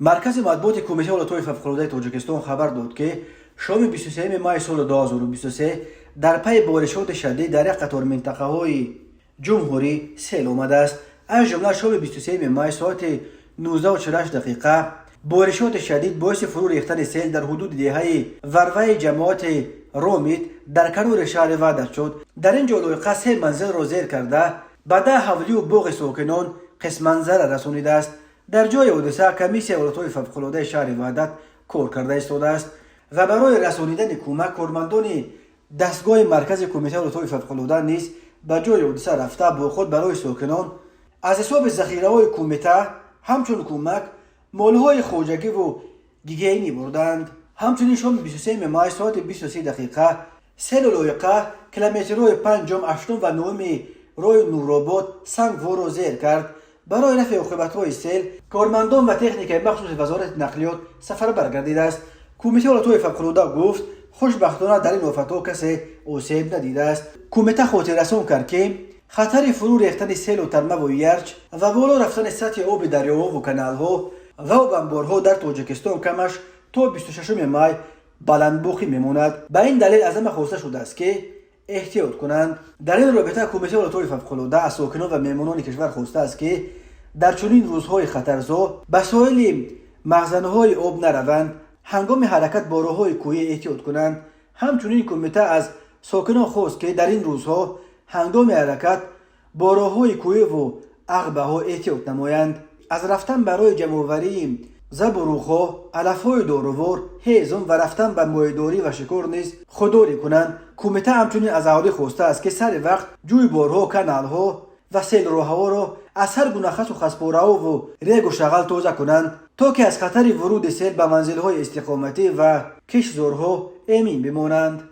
مرکز مطبوعات کمیته ولایت‌های فوق‌العاده تاجیکستان خبر داد که شام 23 مای سال 2023 در پی بارشات شدید در یک قطار منطقه‌های جمهوری سیل آمده است. از جمله شام 23 مای ساعت 19:48 دقیقه بارشات شدید باعث فرو ریختن سیل در حدود دهه وروی جماعت رومیت در کنار شهر وعدت شد. در این جلوی سه منزل را زیر کرده به ده حولی و باغ ساکنان قسم منظر رسانیده است. در جای حادثه کمیسیون ولایت‌های فوق‌العاده شهر وعدت کار کرده ایستاده است و برای رسانیدن کمک کارمندان دستگاه مرکز کمیته ولایت‌های فوق‌العاده نیز به جای حادثه رفته با خود برای ساکنان از حساب ذخیره‌های کمیته همچون کمک مال‌های خواجگی و گیگینی بردند. همچنین شام 23 مای ساعت 23 دقیقه سیل لایقه کیلومترهای 5 8 و 9 راه نورآباد سنگوار را زیر کرد. برای رفع عاقبت‌های سیل کارمندان و تکنیک مخصوص وزارت نقلیات سفربر گردیده است. کمیته ولایت‌های فوق‌العاده گفت خوشبختانه در این آفت‌ها کسی آسیب ندیده است. کمیته خاطر رسان کرد که خطر فرو ریختن سیل و ترمه و یرچ و بالا رفتن سطح آب دریاها و کانال‌ها و آبانبارها در تاجیکستان کمش تا 26 مای بلندباخی میماند. به این دلیل از همه خواسته شده است که احتیاط کنند. در این رابطه کمیته ولایت‌های فوق‌العاده از ساکنان و مهمانان کشور خواسته است که در چنین روزهای خطرزا به ساحل مخزن‌های آب نروند، هنگام حرکت با راه‌های کوهی احتیاط کنند. همچنین کمیته از ساکنان خواست که در این روزها هنگام حرکت با راه‌های کوهی و عقبه‌ها احتیاط نمایند. از رفتن برای جمع‌آوری زبروخ‌ها، علف‌های داروار، هیزم و رفتن به مایه‌داری و شکار نیز خودداری کنند. کمیته همچنین از اهالی خواسته است که سر وقت جویبارها، کانال‌ها و سیل راه‌ها را از هر گونه خس و خسپاره‌ها و ریگ و شغل تازه کنند تا که از خطر ورود سیل به منزل‌های استقامتی و کشتزارها امین بمانند.